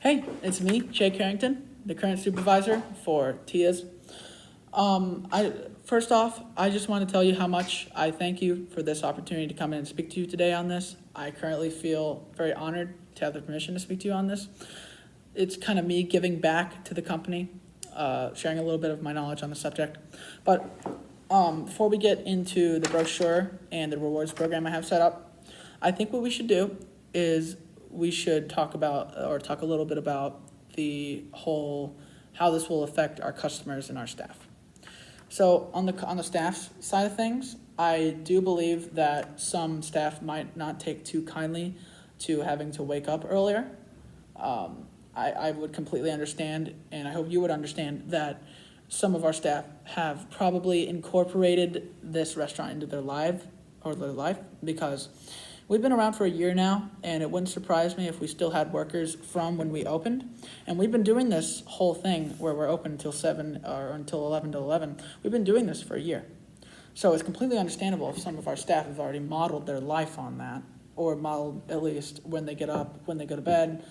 Hey, it's me, Jay Carrington, the current supervisor for TIAs. First off, I just want to tell you how much I thank you for this opportunity to come in and speak to you today on this. I currently feel very honored to have the permission to speak to you on this. It's kind of me giving back to the company, sharing a little bit of my knowledge on the subject. But before we get into the brochure and the rewards program I have set up, I think what we should do is we should talk a little bit about the whole, how this will affect our customers and our staff. So on the staff side of things, I do believe that some staff might not take too kindly to having to wake up earlier. I would completely understand, and I hope you would understand, that some of our staff have probably incorporated this restaurant into their life, because we've been around for a year now, and it wouldn't surprise me if we still had workers from when we opened. And we've been doing this whole thing where we're open until 7 or until 11 to 11. We've been doing this for a year. So it's completely understandable if some of our staff have already modeled their life on that, or modeled at least when they get up, when they go to bed,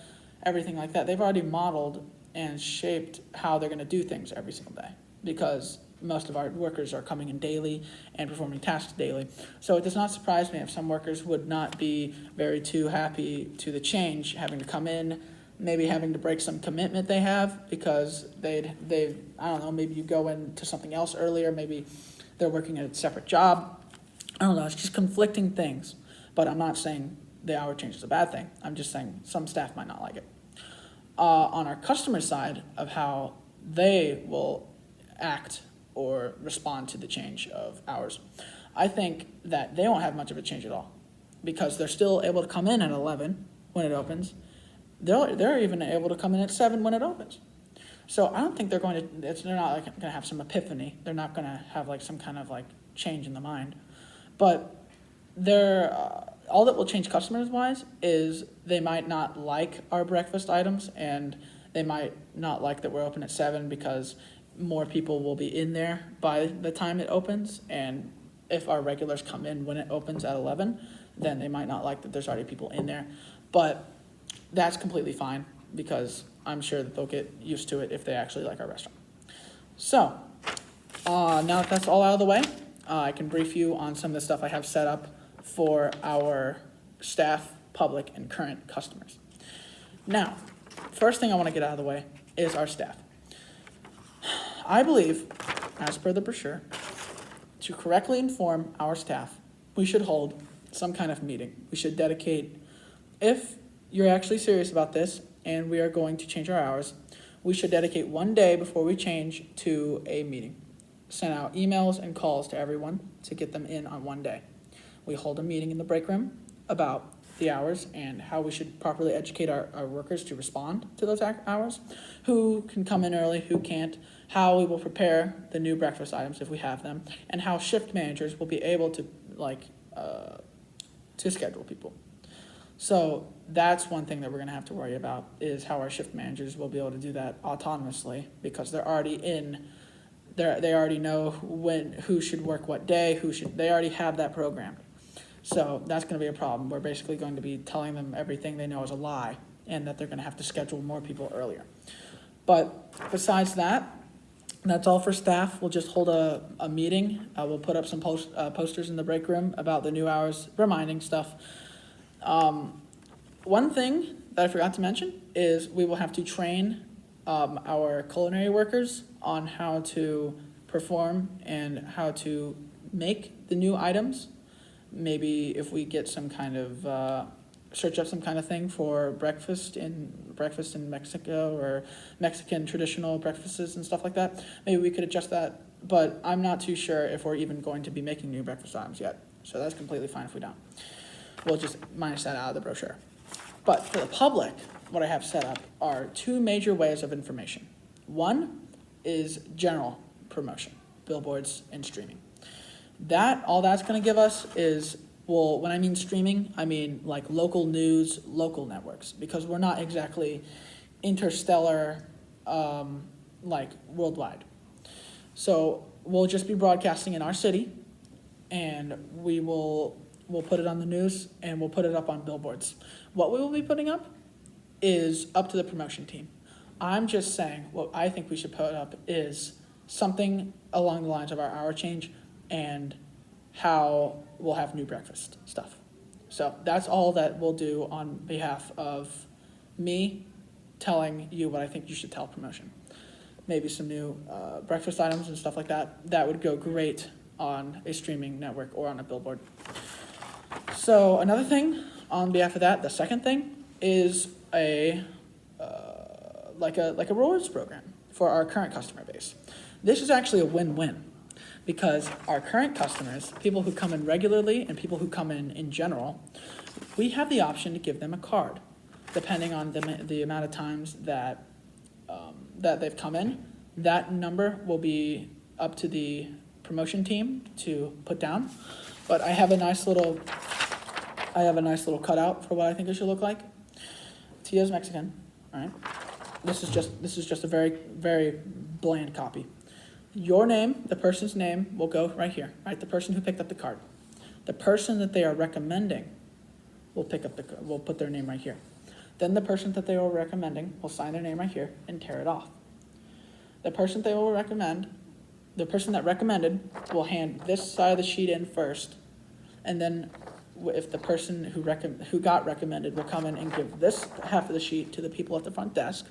everything like that. They've already modeled and shaped how they're going to do things every single day, because most of our workers are coming in daily and performing tasks daily. So it does not surprise me if some workers would not be very too happy to the change, having to come in, maybe having to break some commitment they have, because I don't know, maybe you go into something else earlier, maybe they're working at a separate job. I don't know, it's just conflicting things. But I'm not saying the hour change is a bad thing. I'm just saying some staff might not like it. On our customer side of how they will act or respond to the change of hours, I think that they won't have much of a change at all, because they're still able to come in at 11 when it opens. They're even able to come in at 7 when it opens. So I don't think they're not like going to have some epiphany. They're not going to have like some kind of like change in the mind. But all that will change customers wise is they might not like our breakfast items, and they might not like that we're open at 7, because more people will be in there by the time it opens. And if our regulars come in when it opens at 11, then they might not like that there's already people in there. But that's completely fine, because I'm sure that they'll get used to it if they actually like our restaurant. So now that that's all out of the way, I can brief you on some of the stuff I have set up for our staff, public, and current customers. Now, first thing I want to get out of the way is our staff. I believe, as per the brochure, to correctly inform our staff, we should hold some kind of meeting. We should dedicate, if you're actually serious about this and we are going to change our hours, we should dedicate one day before we change to a meeting. Send out emails and calls to everyone to get them in on one day. We hold a meeting in the break room about the hours and how we should properly educate our workers to respond to those hours, who can come in early, who can't, how we will prepare the new breakfast items if we have them, and how shift managers will be able to to schedule people. So that's one thing that we're going to have to worry about, is how our shift managers will be able to do that autonomously, because they're already in. They already know who should work what day, they already have that programmed. So that's going to be a problem. We're basically going to be telling them everything they know is a lie, and that they're going to have to schedule more people earlier. But besides that, that's all for staff. We'll just hold a meeting. We'll put up some posters in the break room about the new hours, reminding stuff. One thing that I forgot to mention is we will have to train our culinary workers on how to perform and how to make the new items. Maybe if we get some kind of search up some kind of thing for breakfast in Mexico, or Mexican traditional breakfasts and stuff like that, maybe we could adjust that. But I'm not too sure if we're even going to be making new breakfast items yet. So that's completely fine if we don't. We'll just minus that out of the brochure. But for the public, what I have set up are 2 major ways of information. One is general promotion, billboards and streaming. All that's going to give us is, well, when I mean streaming, I mean like local news, local networks, because we're not exactly interstellar, like worldwide. So we'll just be broadcasting in our city, and we'll put it on the news, and we'll put it up on billboards. What we will be putting up is up to the promotion team. I'm just saying what I think we should put up is something along the lines of our hour change and how we'll have new breakfast stuff. So that's all that we'll do on behalf of me telling you what I think you should tell promotion. Maybe some new breakfast items and stuff like that. That would go great on a streaming network or on a billboard. So another thing on behalf of that, the second thing is a rewards program for our current customer base. This is actually a win-win because our current customers, people who come in regularly and people who come in general, we have the option to give them a card, depending on the amount of times that they've come in. That number will be up to the promotion team to put down, but I have a nice little cutout for what I think it should look like. Tia's Mexican, all right? This is just a very, very bland copy. Your name, the person's name, will go right here, right? The person who picked up the card. The person that they are recommending will put their name right here. Then the person that they are recommending will sign their name right here and tear it off. The person that recommended will hand this side of the sheet in first, and then if the person who got recommended will come in and give this half of the sheet to the people at the front desk,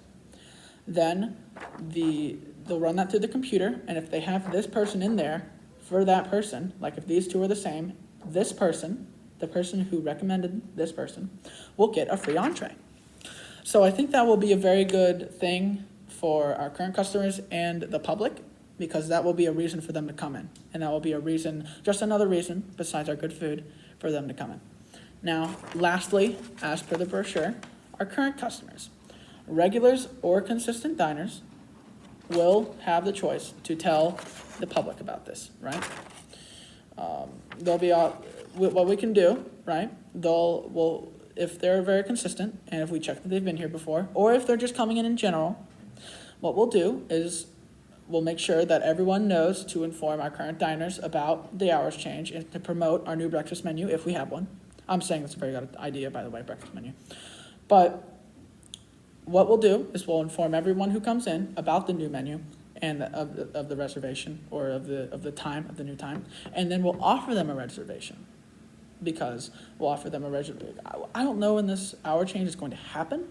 then they'll run that through the computer, and if they have this person in there for that person, like if these two are the same, this person, the person who recommended this person, will get a free entree. So I think that will be a very good thing for our current customers and the public, because that will be a reason for them to come in. And that will be a reason, just another reason, besides our good food, for them to come in. Now, lastly, as per the brochure, our current customers, regulars or consistent diners, will have the choice to tell the public about this, right? They'll be what we can do, right? If they're very consistent, and if we check that they've been here before, or if they're just coming in general, what we'll do is we'll make sure that everyone knows to inform our current diners about the hours change and to promote our new breakfast menu if we have one. I'm saying that's a very good idea, by the way, breakfast menu. But what we'll do is we'll inform everyone who comes in about the new menu and of the reservation or of the new time, and then we'll offer them a reservation. Because we'll offer them a reservation. I don't know when this hour change is going to happen,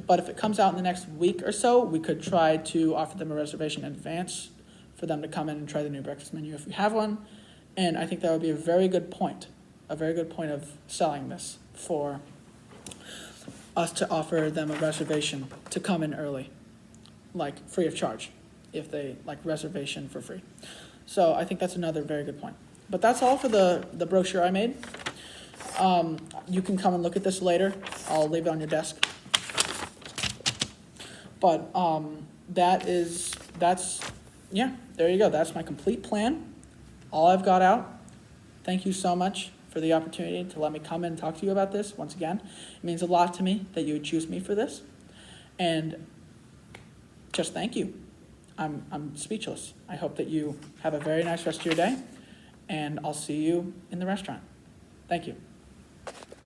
but if it comes out in the next week or so, we could try to offer them a reservation in advance for them to come in and try the new breakfast menu if we have one. And I think that would be a very good point of selling this for us to offer them a reservation to come in early, like free of charge, if they like reservation for free. So I think that's another very good point. But that's all for the brochure I made. You can come and look at this later. I'll leave it on your desk. But there you go. That's my complete plan. All I've got out. Thank you so much for the opportunity to let me come and talk to you about this. Once again, it means a lot to me that you would choose me for this. And just thank you. I'm speechless. I hope that you have a very nice rest of your day. And I'll see you in the restaurant. Thank you.